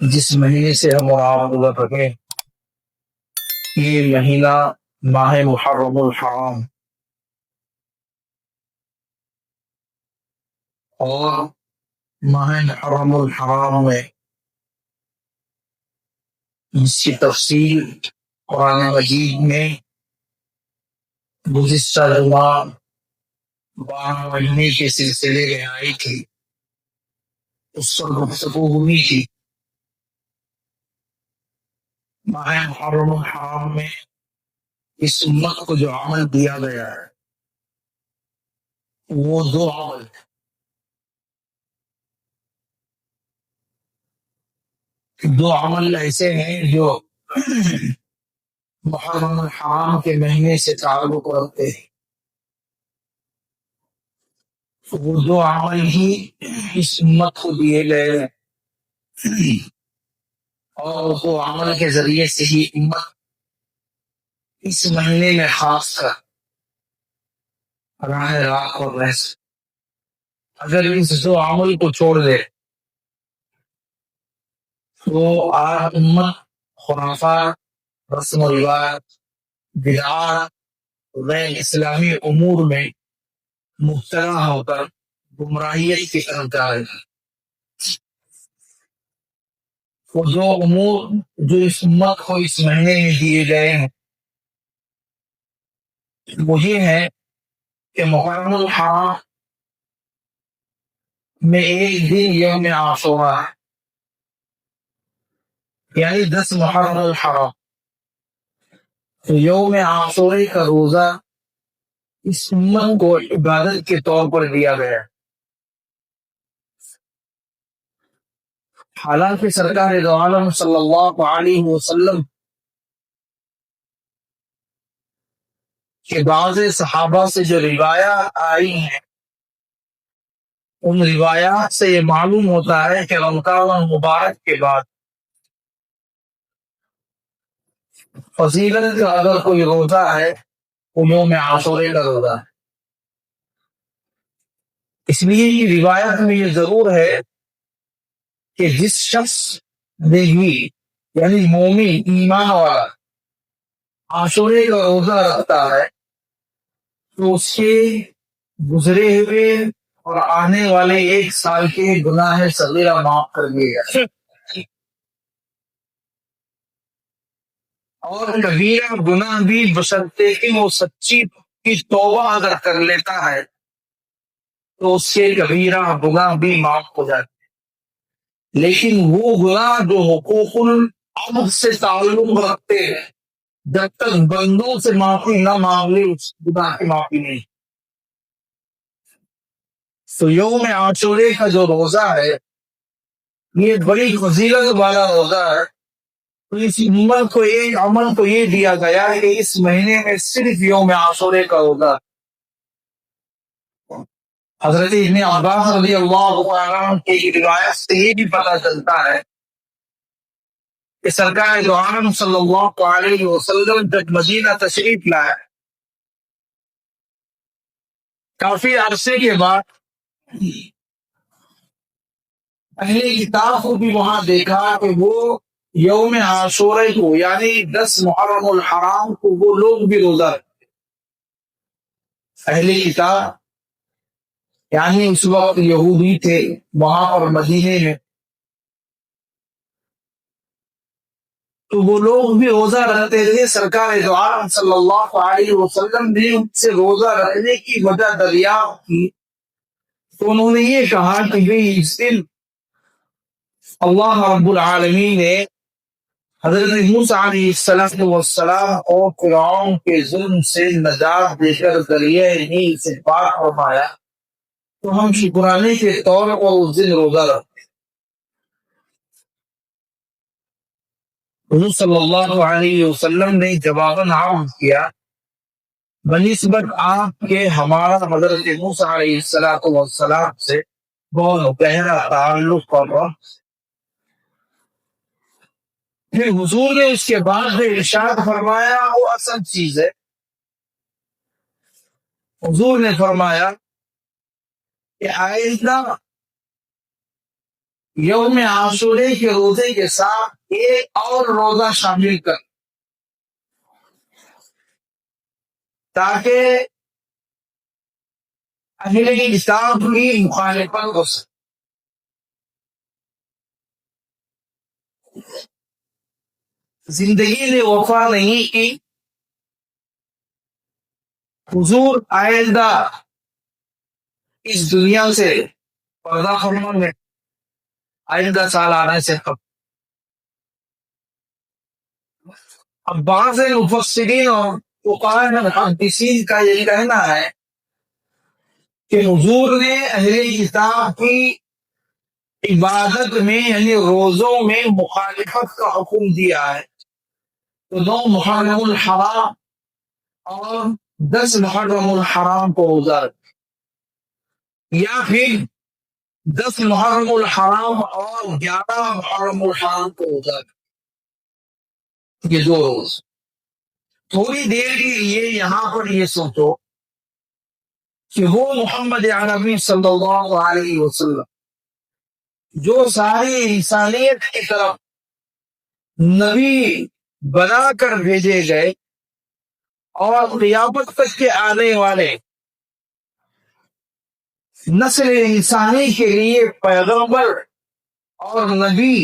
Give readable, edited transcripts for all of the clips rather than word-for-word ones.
جس مہینے سے ہم اور آپ گزر رہے یہ مہینہ ماہ محرم الحرام، اور ماہ محرم الحرام میں اس کی تفصیل قرآن مجید میں گزشتہ جمعہ 12 مہینے کے سلسلے میں آئی تھی، اس پر گفتگو ہوئی تھی۔ ماہ محرم الحرام میں اس امت کو جو عمل دیا گیا ہے وہ دو عمل ہیں۔ دو عمل ایسے ہیں جو محرم الحرام کے مہینے سے تعلق رکھتے ہیں، وہ دو عمل ہی اس امت کو دیے گئے ہیں، اور وہ عمل کے ذریعے سے ہی امت اس مہینے میں خاص کر راہ راہ اور رہ سکے۔ اگر اس دو عمل کو چھوڑ دے تو آج امت خرافات، رسم و رواج، بدعات، غیر اسلامی امور میں مبتلا ہو کر گمراہیت کی طرف جا رہی ہے۔ وہ دو امور جو اس امت کو اس مہینے میں دیے گئے ہیں وہ یہ ہے کہ محرم الحرام میں ایک دن یوم عاشورہ ہے، یعنی 10 محرم الحرام۔ تو یوم عاشورے کا روزہ اس امت کو عبادت کے طور پر دیا گیا ہے۔ حالانکہ سرکار دو عالم صلی اللہ علیہ وسلم کے بعض صحابہ سے جو روایات آئی ہیں ان روایات سے یہ معلوم ہوتا ہے کہ رمضان المبارک کے بعد فضیلت کا اگر کوئی روزہ ہے وہ یوم عاشورے کا روزہ ہے۔ اس لیے یہ روایت میں یہ ضرور ہے کہ جس شخص نے بھی یعنی مومن ایمان والا عاشورے کا روزہ رکھتا ہے تو اس کے گزرے ہوئے اور آنے والے 1 سال کے گناہ صغیرہ معاف کر دیے گئے، اور کبیرہ گناہ بھی بشرطے کہ وہ سچی کی توبہ اگر کر لیتا ہے تو اس کے کبیرہ گناہ بھی معاف ہو جاتے ہیں۔ لیکن وہ گناہ جو حقوق العبد سے تعلق رکھتے ہیں جب تک بندوں سے معافی نہ مانگ لی اس گناہ کی معافی نہیں۔ تو یوم عاشورے کا جو روزہ ہے یہ بڑی فضیلت والا روزہ ہے۔ تو اس امت کو ایک عمل کو یہ دیا گیا ہے کہ اس مہینے میں صرف یوم عاشورے کا روزہ۔ حضرت ابن عباس رضی اللہ عنہ کی روایت سے یہ بھی پتہ چلتا ہے کہ سرکار دو عالم صلی اللہ علیہ وسلم جب مدینہ تشریف لائے کافی عرصے کے بعد اہل کتاب کو بھی وہاں دیکھا کہ وہ یوم عاشورے کو یعنی 10 محرم الحرام کو وہ لوگ بھی روزہ رکھتے۔ اہل کتاب یعنی اس وقت یہودی تھے وہاں پر مدینے میں، تو وہ لوگ بھی روزہ رکھتے تھے۔ سرکار دو عالم صلی اللہ علیہ وسلم نے ان سے روزہ رکھنے کی وجہ دریافت کی تو انہوں نے یہ کہا کہ اس دن اللہ رب العالمین نے حضرت موسیٰ علیہ السلام اور فرعون کے ظلم سے نجات دے کر دریائے نیل سے پار فرمایا، تو ہم شکرانے کے طور پر اس دن روزہ رکھتے۔ حضور صلی اللہ علیہ وسلم نے جواباً عرض کیا بنسبت آپ کے ہمارا حضرت موسیٰ علیہ السلام سے بہت گہرا تعلق اور پھر حضور نے اس کے بعد جو ارشاد فرمایا وہ اصل چیز ہے۔ حضور نے فرمایا کہ آئندہ یوم عاشورے کے روزے کے ساتھ ایک اور روزہ شامل کر، تاکہ اہل کتاب کی مخالفت ہو سکے۔ زندگی نے وفا نہیں کی، حضور آئندہ اس دنیا سے پردہ فرما میں آئندہ سال آنے سے قبل۔ اب بعض مفسرین اور فقہاء محدثین کا یہ کہنا ہے کہ حضور نے اہل کتاب کی عبادت میں یعنی روزوں میں مخالفت کا حکم دیا ہے، تو 9 محرم الحرام اور 10 محرم الحرام کو روزہ رکھے، یا پھر 10 محرم الحرام اور 11 محرم الحرام کو روزہ رکھے، یہ 2 روز۔ تھوڑی دیر کے لیے یہاں پر یہ سوچو کہ وہ محمد عربی صلی اللہ علیہ وسلم جو ساری انسانیت کی طرف نبی بنا کر بھیجے گئے اور قیامت تک کے آنے والے نسل انسانی کے لیے پیغمبر اور نبی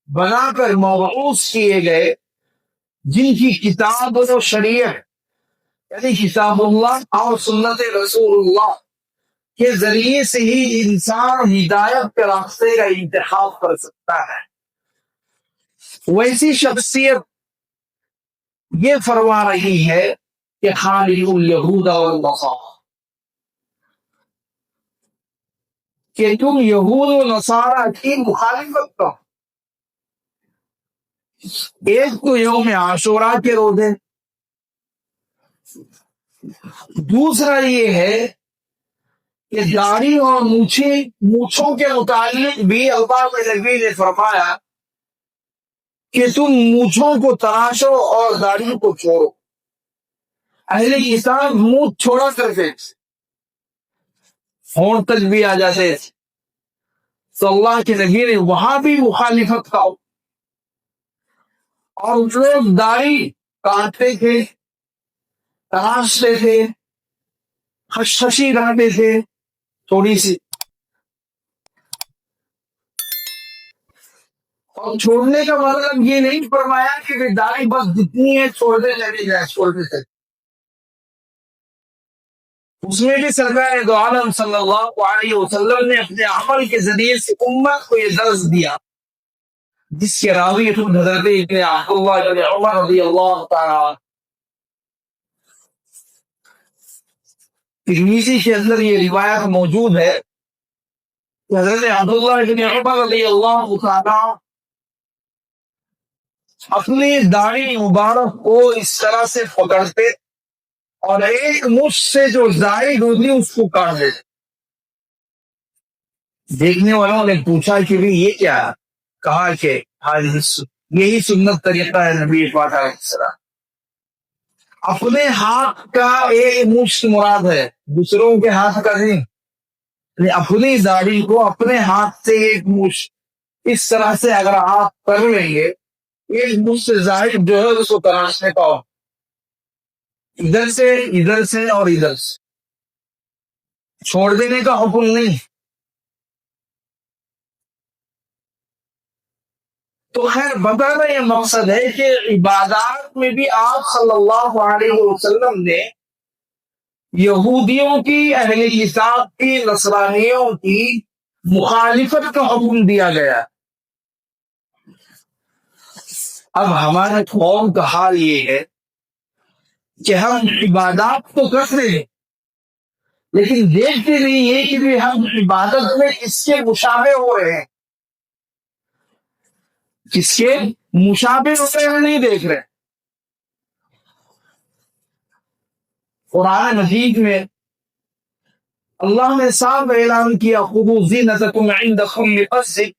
بنا کر مبعوث کیے گئے، جن کی کتاب و شریعت یعنی کتاب اللہ اور سنت رسول اللہ کے ذریعے سے ہی انسان ہدایت کے راستے کا انتخاب کر سکتا ہے، ویسی شخصیت یہ فرما رہی ہے کہ خالق الیہود والنصارى، کہ تم یہود و نصارہ کی مخالفت کرو۔ ایک تو یوم عاشوراء کے روزے، دوسرا یہ ہے کہ داڑھی اور مونچھوں کے متعلق بھی اللہ کے نبی نے فرمایا کہ تم مونچھوں کو تراشو اور داڑھی کو چھوڑو۔ اہل کتاب مونچھ چھوڑا کرتے ہونٹ تک بھی آ جاتے، تو اللہ کے نبی نے وہاں بھی مخالفت کا، اور لوگ داڑھی کاٹتے تھے، تراشتے تھے، خشخشی کرتے تھے تھوڑی سی، اور چھوڑنے کا مطلب یہ نہیں فرمایا کہ داڑھی بس جتنی ہے چھوڑتے چلے جائے، چھوڑتے چلے۔ اس میں بھی سرکار دو عالم صلی اللہ علیہ وسلم نے اپنے عمل کے ذریعے سے امت کو یہ درس دیا، جس کے راوی خود حضرت ابن عبداللہ ابن عمر رضی اللہ تعالیٰ عنہ۔ ترمذی کے اندر یہ روایت موجود ہے کہ حضرت عبداللہ ابن عمر رضی اللہ تعالیٰ اپنی داڑھی مبارک کو اس طرح سے پکڑتے اور ایک مشت سے جو زائد ہوتی اس کو کاٹ دیتے۔ دیکھنے والوں نے پوچھا کہ بھی یہ کیا ہے؟ کہا کہ یہی سنت طریقہ ہے نبی پاک علیہ السلام۔ اپنے ہاتھ کا ایک مشت مراد ہے، دوسروں کے ہاتھ کا نہیں، اپنی داڑھی کو اپنے ہاتھ سے ایک مشت اس طرح سے اگر آپ کر لیں گے، ایک مشت سے زائد جو ہے اس کو تراشنے کا، ادھر سے اور ادھر سے، چھوڑ دینے کا حکم نہیں۔ تو خیر بتانا یہ مقصد ہے کہ عبادات میں بھی آپ صلی اللہ علیہ وسلم نے یہودیوں کی، اہل کتاب کی، نصرانیوں کی مخالفت کا حکم دیا گیا۔ اب ہمارے قوم کا حال یہ ہے کہ ہم عبادات تو کرتے ہیں لیکن دیکھتے نہیں ہیں کہ بھی ہم عبادت میں اس کے مشابہ ہو رہے ہیں، کس کے مشابہ ہوتے ہیں نہیں دیکھ رہے۔ قرآن مجید میں اللہ نے صاف اعلان کیا خذوا زینتکم عند کل مسجد،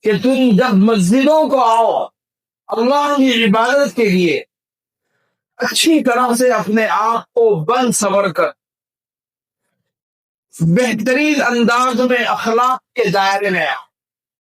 کہ تم جب مسجدوں کو آؤ اللہ کی عبادت کے لیے اچھی طرح سے اپنے آپ کو بند سنور کر بہترین انداز میں اخلاق کے دائرے میں آؤ۔